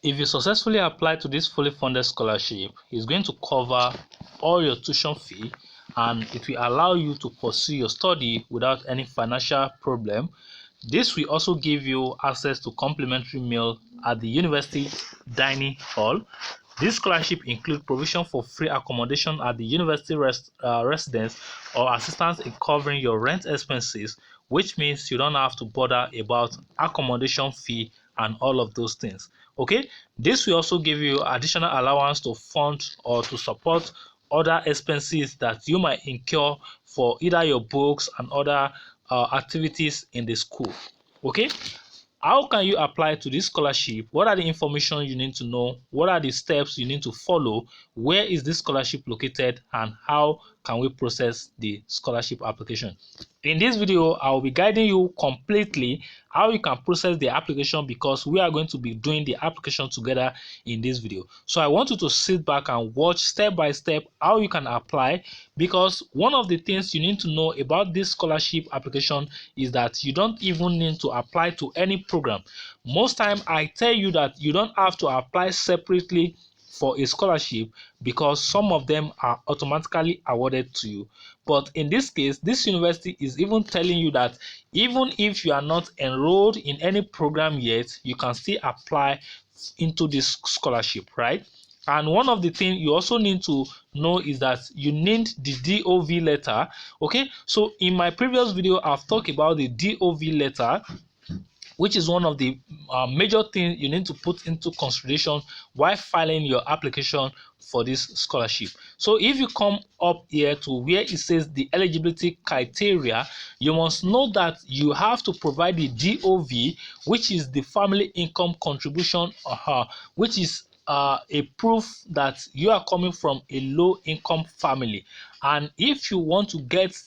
If you successfully apply to this fully funded scholarship, it's going to cover all your tuition fee and it will allow you to pursue your study without any financial problem. This will also give you access to complimentary meal at the university dining hall. This scholarship includes provision for free accommodation at the university residence or assistance in covering your rent expenses, which means you don't have to bother about accommodation fee and all of those things. Okay, this will also give you additional allowance to fund or to support other expenses that you might incur for either your books and other activities in the school. Okay, how can you apply to this scholarship? What are the information you need to know? What are the steps you need to follow? Where is this scholarship located and how can we process the scholarship application? In this video, I will be guiding you completely how you can process the application because we are going to be doing the application together in this video. So I want you to sit back and watch step by step how you can apply, because one of the things you need to know about this scholarship application is that you don't even need to apply to any program. Most time I tell you that you don't have to apply separately for a scholarship because some of them are automatically awarded to you. But in this case, this university is even telling you that even if you are not enrolled in any program yet, you can still apply into this scholarship, right? And one of the things you also need to know is that you need the DOV letter. Okay, so in my previous video, I've talked about the DOV letter, which is one of the major things you need to put into consideration while filing your application for this scholarship. So if you come up here to where it says the eligibility criteria, you must know that you have to provide the DOV, which is the family income contribution, which is a proof that you are coming from a low income family. And if you want to get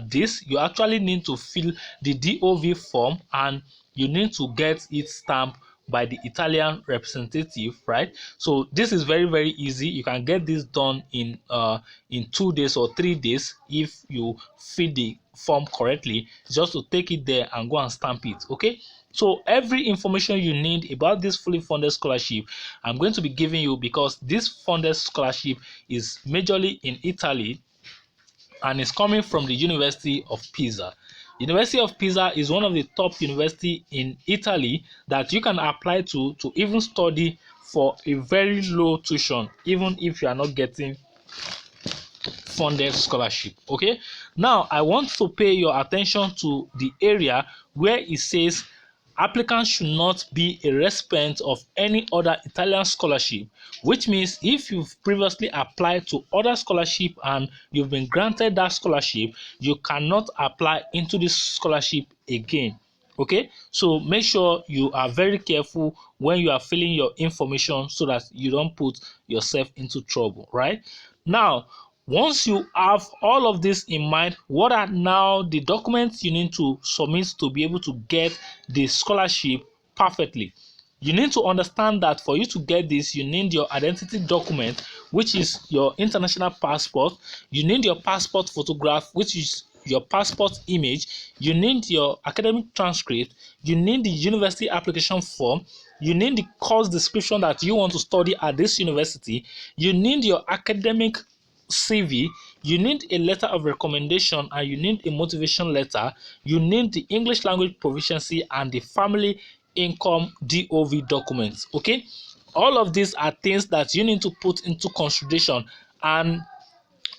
this, you actually need to fill the DOV form and you need to get it stamped by the Italian representative, right? So this is very, very easy. You can get this done in 2 days or 3 days if you fill the form correctly. Just to take it there and go and stamp it. Okay, so every information you need about this fully funded scholarship I'm going to be giving you, because this funded scholarship is majorly in Italy and is coming from the University of Pisa. University of Pisa is one of the top universities in Italy that you can apply to even study for a very low tuition, even if you are not getting funded scholarship. Okay, now I want to pay your attention to the area where it says applicants should not be a recipient of any other Italian scholarship, which means if you've previously applied to other scholarship and you've been granted that scholarship, you cannot apply into this scholarship again. Okay, so make sure you are very careful when you are filling your information so that you don't put yourself into trouble, right? Now, once you have all of this in mind, what are now the documents you need to submit to be able to get the scholarship perfectly? You need to understand that for you to get this, you need your identity document, which is your international passport. You need your passport photograph, which is your passport image. You need your academic transcript. You need the university application form. You need the course description that you want to study at this university. You need your academic CV, you need a letter of recommendation, and you need a motivation letter. You need the English language proficiency and the family income DOV documents. Okay, all of these are things that you need to put into consideration, and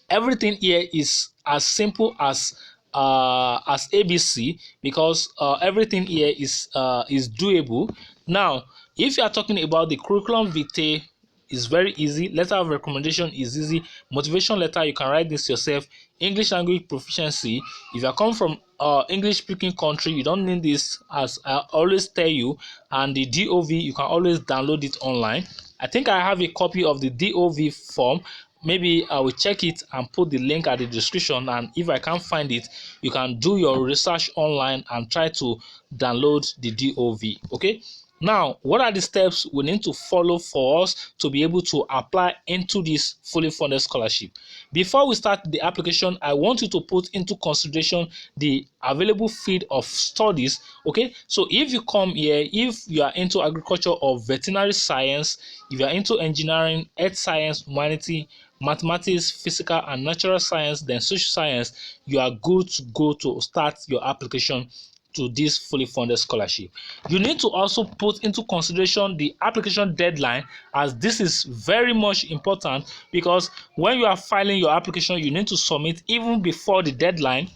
everything here is as simple as ABC, because everything here is doable. Now, if you are talking about the curriculum vitae, is very easy. Letter of recommendation is easy. Motivation letter, you can write this yourself. English language proficiency, if you are coming from English speaking country, you don't need this, as I always tell you. And the DOV, you can always download it online. I think I have a copy of the DOV form. Maybe I will check it and put the link at the description, and if I can't find it, you can do your research online and try to download the DOV. Okay, Now, what are the steps we need to follow for us to be able to apply into this fully funded scholarship? Before we start the application, I want you to put into consideration the available field of studies. Okay, so if you come here, if you are into agriculture or veterinary science, if you are into engineering, earth science, humanity, mathematics, physical and natural science, then social science, you are good to go to start your application to this fully funded scholarship. You need to also put into consideration the application deadline, as this is very much important, because when you are filing your application, you need to submit even before the deadline,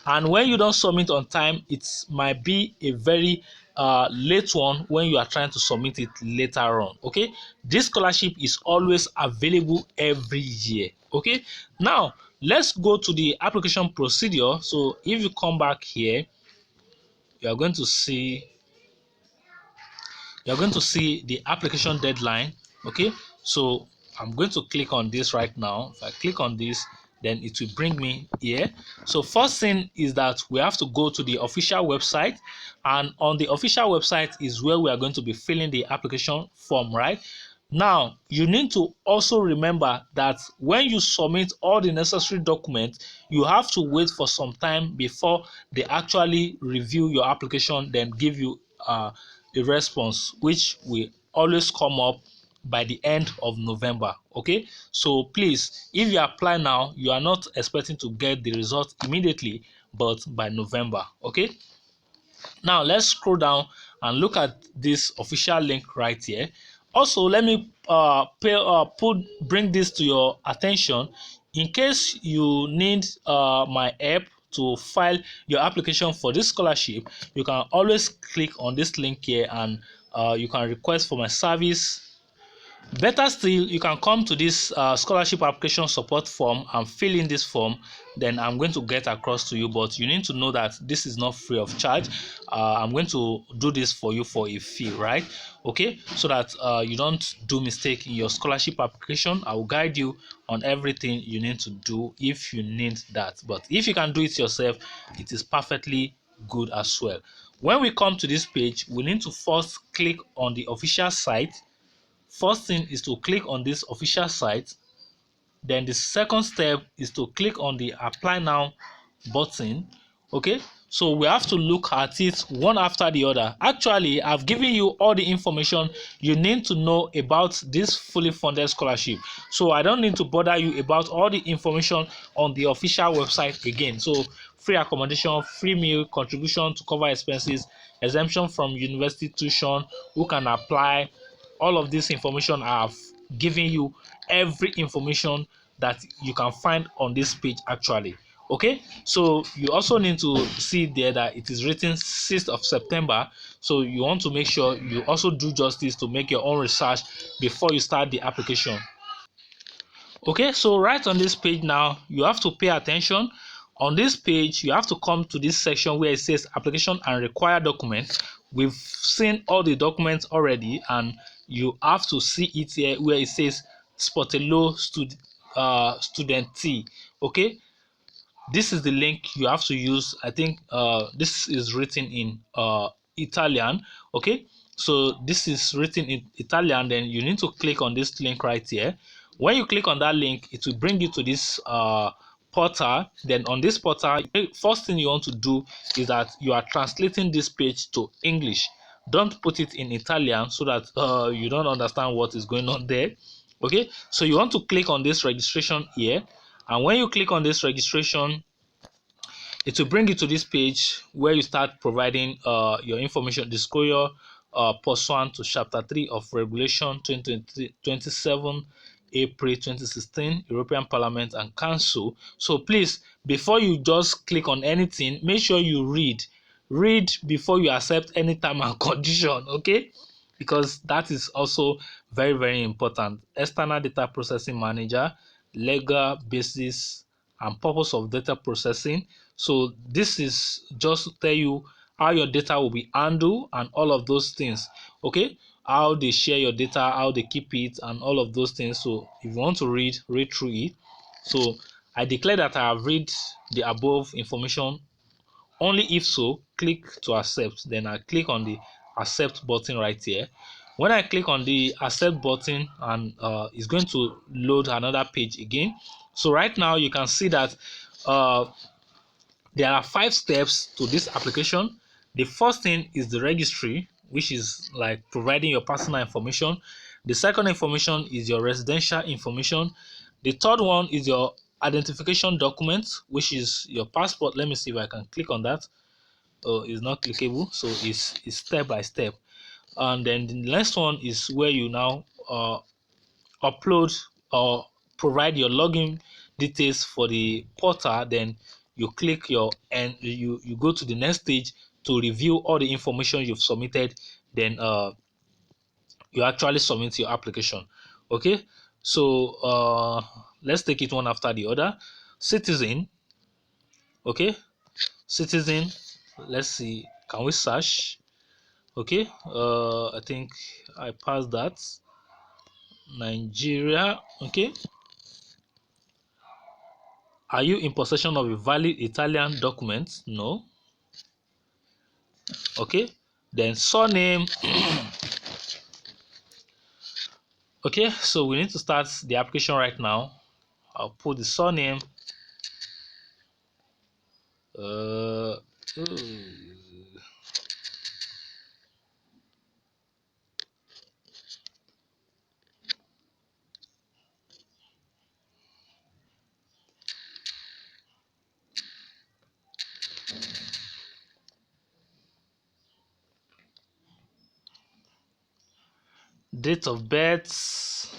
and when you don't submit on time, it might be a very late one when you are trying to submit it later on. Okay, this scholarship is always available every year. Okay, now let's go to the application procedure. So if you come back here, you are going to see the application deadline. Okay, so I'm going to click on this right now. If I click on this, then it will bring me here. So first thing is that we have to go to the official website, and on the official website is where we are going to be filling the application form, right? Now, you need to also remember that when you submit all the necessary documents, you have to wait for some time before they actually review your application, then give you a response, which will always come up by the end of November. Okay, so please, if you apply now, you are not expecting to get the result immediately, but by November. Okay, now let's scroll down and look at this official link right here. Also, let me bring this to your attention. In case you need my help to file your application for this scholarship, you can always click on this link here, and you can request for my service. Better still, you can come to this scholarship application support form and fill in this form. Then I'm going to get across to you, but you need to know that this is not free of charge. I'm going to do this for you for a fee, right? Okay, so that you don't do mistake in your scholarship application. I will guide you on everything you need to do if you need that. But if you can do it yourself, it is perfectly good as well. When we come to this page, we need to first click on the official site. First thing is to click on this official site. Then the second step is to click on the apply now button. Okay, so we have to look at it one after the other. Actually, I've given you all the information you need to know about this fully funded scholarship, so I don't need to bother you about all the information on the official website again. So free accommodation, free meal, contribution to cover expenses, exemption from university tuition, who can apply, all of this information I have given you, every information that you can find on this page actually. Okay, so you also need to see there that it is written 6th of September, so you want to make sure you also do justice to make your own research before you start the application. Okay, so right on this page now, you have to pay attention. On this page, you have to come to this section where it says application and required documents. We've seen all the documents already, and you have to see it here where it says Sportello student T. Okay, this is the link you have to use. I think this is written in Italian. Okay, so this is written in Italian. Then you need to click on this link right here. When you click on that link, it will bring you to this portal. Then on this portal, first thing you want to do is that you are translating this page to English. Don't put it in Italian so that you don't understand what is going on there. Okay, so you want to click on this registration here, and when you click on this registration, it will bring you to this page where you start providing your information disclosure pursuant to chapter 3 of regulation 2027 April 2016 European Parliament and Council. So please, before you just click on anything, make sure you read before you accept any term and condition. Okay, because that is also very, very important. External data processing manager, legal basis and purpose of data processing. So this is just to tell you how your data will be handled and all of those things. Okay, how they share your data, how they keep it, and all of those things. So if you want to read through it. So I declare that I have read the above information. Only if so, click to accept. Then I click on the accept button right here. When I click on the accept button, and it's going to load another page again. So right now you can see that there are 5 steps to this application. The first thing is the registry, which is like providing your personal information. The second information is your residential information. The third one is your identification document, which is your passport. Let me see if I can click on that. Oh, it's not clickable, so it's step by step. And then the next one is where you now upload or provide your login details for the portal. Then you click your, and you go to the next stage to review all the information you've submitted. Then you actually submit your application. Okay, so let's take it one after the other. Citizen. Okay, citizen, let's see, can we search? Okay, I think I passed that. Nigeria. Okay, are you in possession of a valid Italian document? No. Okay, then surname. Okay, so we need to start the application right now. I'll put the surname. uh, Date of birth.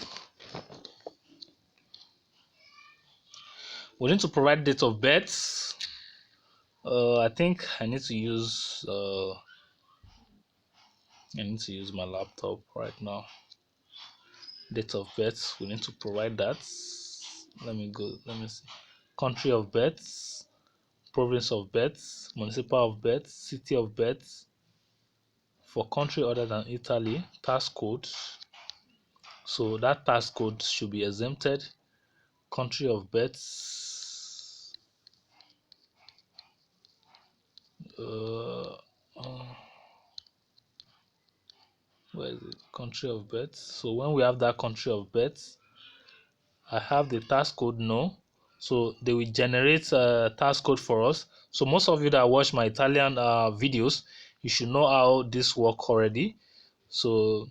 We need to provide date of birth. I think I need to use my laptop right now. Date of birth, we need to provide that. Let me see. Country of birth, province of birth, municipal of birth, city of birth. For country other than Italy, tax code. So that tax code should be exempted. Country of birth. Uh, uh, where is it? Country of birth. So when we have that country of birth, I have the tax code no. So they will generate a tax code for us. So most of you that watch my Italian videos, you should know how this work already. So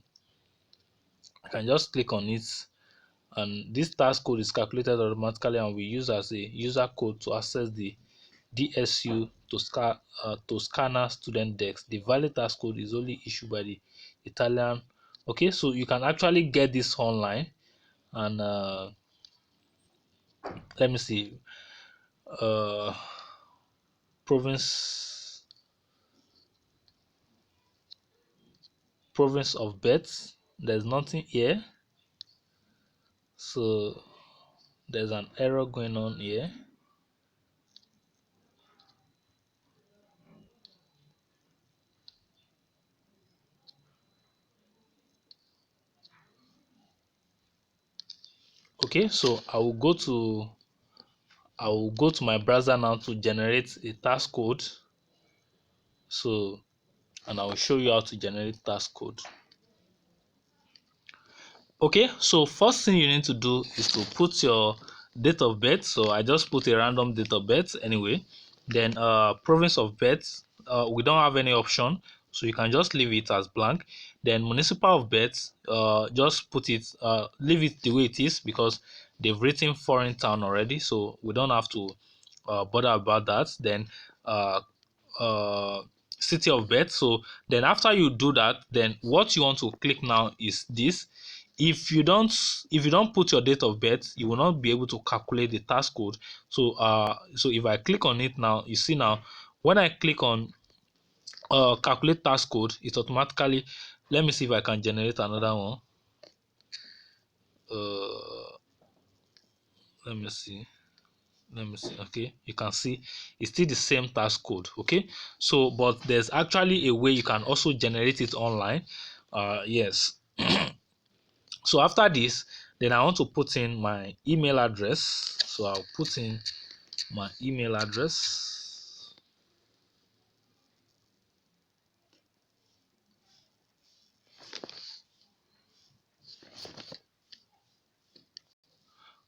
I can just click on it, and this tax code is calculated automatically, and we use as a user code to access the DSU to scanner student desk. The valid tax code is only issued by the Italian. Okay, so you can actually get this online, and let me see. Uh, province province of birth. There's nothing here, so there's an error going on here. Okay, so I will go to my browser now to generate a task code. So, and I will show you how to generate task code. Okay, so first thing you need to do is to put your date of birth. So I just put a random date of birth anyway. Then province of birth, we don't have any option, so you can just leave it as blank. Then municipal of birth, just put it, leave it the way it is, because they've written foreign town already, so we don't have to bother about that. Then uh, uh, city of birth. So then after you do that, then what you want to click now is this. If you don't put your date of birth, you will not be able to calculate the tax code. So so if I click on it now, you see now, when I click on calculate tax code, it automatically, let me see if I can generate another one. uh let me see. Okay, you can see it's still the same tax code. Okay, so but there's actually a way you can also generate it online. Yes. So after this, then I want to put in my email address. So I'll put in my email address.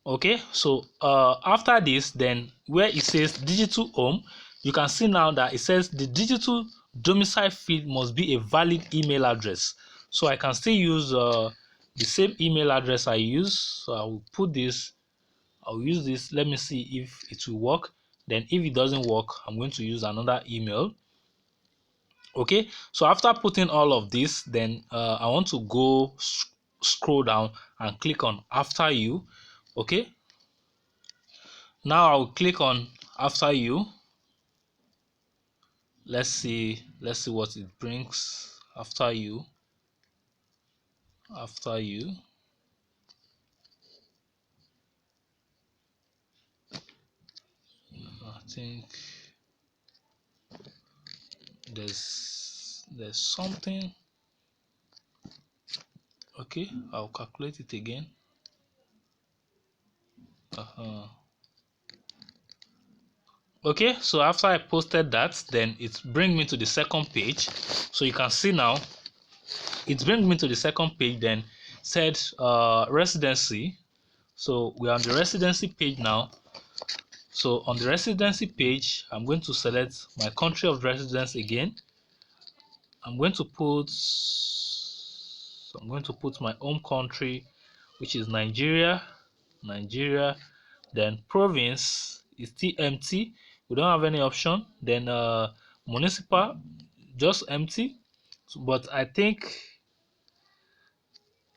Okay, so after this, then where it says digital home, you can see now that it says the digital domicile field must be a valid email address. So I can still use the same email address I use. So I will put this, I'll use this. Let me see if it will work. Then if it doesn't work, I'm going to use another email. Okay, so after putting all of this, then I want to go scroll down and click on after you. Okay, now I'll click on after you. Let's see what it brings. After you, after you. I think there's something. Okay, I'll calculate it again. Okay, so after I posted that, then it brings me to the second page. So you can see now it brings me to the second page. Then said residency. So we are on the residency page now. So on the residency page, I'm going to select my country of residence again. I'm going to put my home country, which is Nigeria. Then province is still empty. We don't have any option. Then municipal, just empty. But I think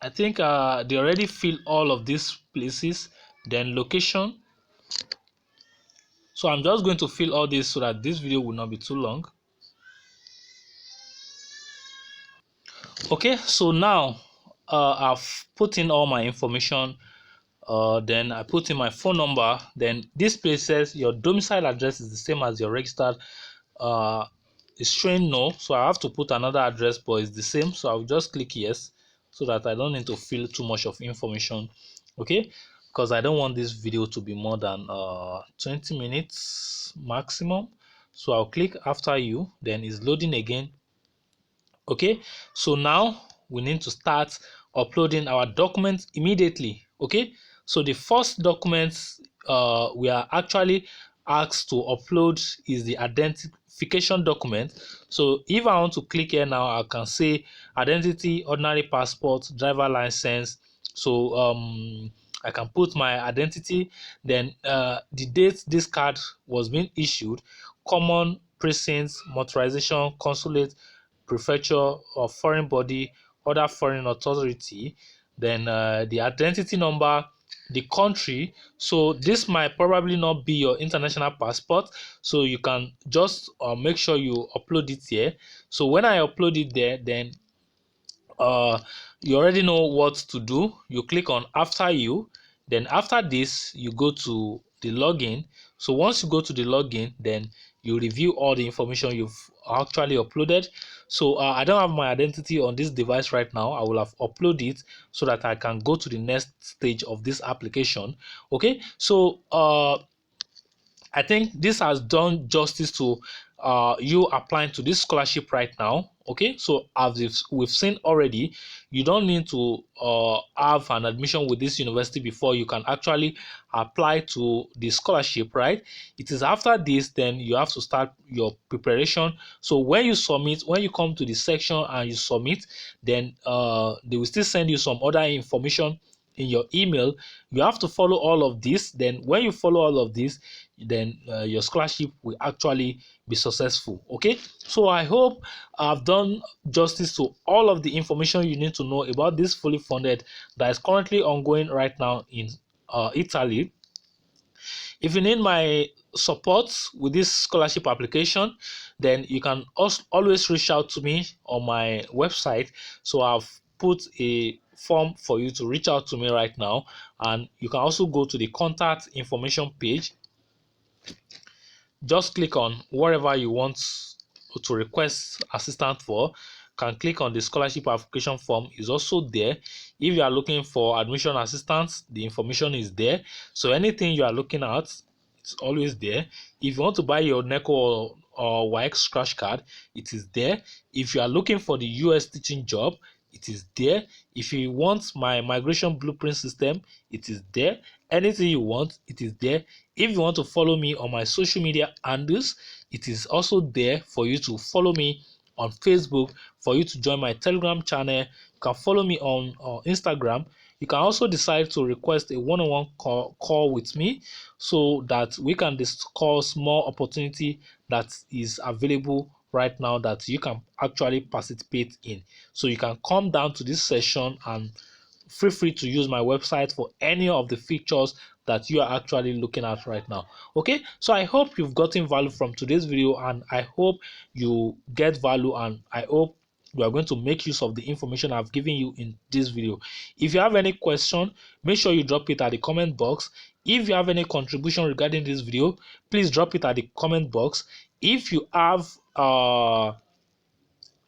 they already fill all of these places. Then location. So I'm just going to fill all this so that this video will not be too long. Okay, so now I've put in all my information. Then I put in my phone number. Then this place says your domicile address is the same as your registered. It's showing no, so I have to put another address, but it's the same. So I'll just click yes, so that I don't need to fill too much of information. Okay, because I don't want this video to be more than 20 minutes maximum. So I'll click after you. Then it's loading again. Okay, so now we need to start uploading our documents immediately. Okay, so the first document we are actually asked to upload is the identification document. So if I want to click here now, I can say identity, ordinary passport, driver license. So I can put my identity, then the date this card was being issued, common, precinct, motorization, consulate, prefecture or foreign body, other foreign authority, then the identity number, the country. So this might probably not be your international passport, so you can just make sure you upload it here. So when I upload it there, then you already know what to do. You click on after you, then after this you go to the login. So once you go to the login, then you review all the information you've actually uploaded. So I don't have my identity on this device right now. I will have uploaded it so that I can go to the next stage of this application. Okay, so I think this has done justice to you applying to this scholarship right now. Okay, so as we've seen already, you don't need to have an admission with this university before you can actually apply to the scholarship, right? It is after this, then you have to start your preparation. So when you submit, when you come to the section and you submit, then they will still send you some other information in your email. You have to follow all of this. Then when you follow all of this, then your scholarship will actually be successful. Okay, so I hope I've done justice to all of the information you need to know about this fully funded that is currently ongoing right now in Italy. If you need my support with this scholarship application, then you can also always reach out to me on my website. So I've put a form for you to reach out to me right now, and you can also go to the contact information page. Just click on wherever you want to request assistance for. Can click on the scholarship application form, is also there. If you are looking for admission assistance, the information is there. So anything you are looking at, it's always there. If you want to buy your NECO or WAEC scratch card, it is there. If you are looking for the US teaching job, it is there. If you want my migration blueprint system, it is there. anything you want, it is there. If you want to follow me on my social media handles, it is also there for you to follow me on Facebook, for you to join my Telegram channel. You can follow me on Instagram. You can also decide to request a one-on-one call with me so that we can discuss more opportunity that is available right now that you can actually participate in. So you can come down to this session and feel free to use my website for any of the features that you are actually looking at right now. Okay, so I hope you've gotten value from today's video, and I hope you get value, and I hope you are going to make use of the information I've given you in this video. If you have any question, make sure you drop it at the comment box. If you have any contribution regarding this video, please drop it at the comment box. If you have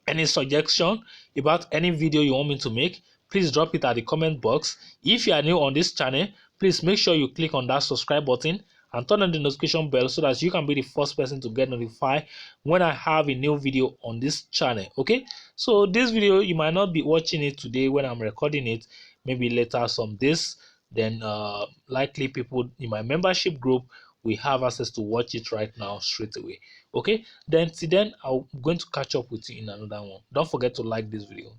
any suggestion about any video you want me to make, please drop it at the comment box. If you are new on this channel, please make sure you click on that subscribe button and turn on the notification bell so that you can be the first person to get notified when I have a new video on this channel. Okay, so this video, you might not be watching it today when I'm recording it, maybe later some days, then likely people in my membership group we have access to watch it right now straight away. Okay, then till then I'm going to catch up with you in another one. Don't forget to like this video.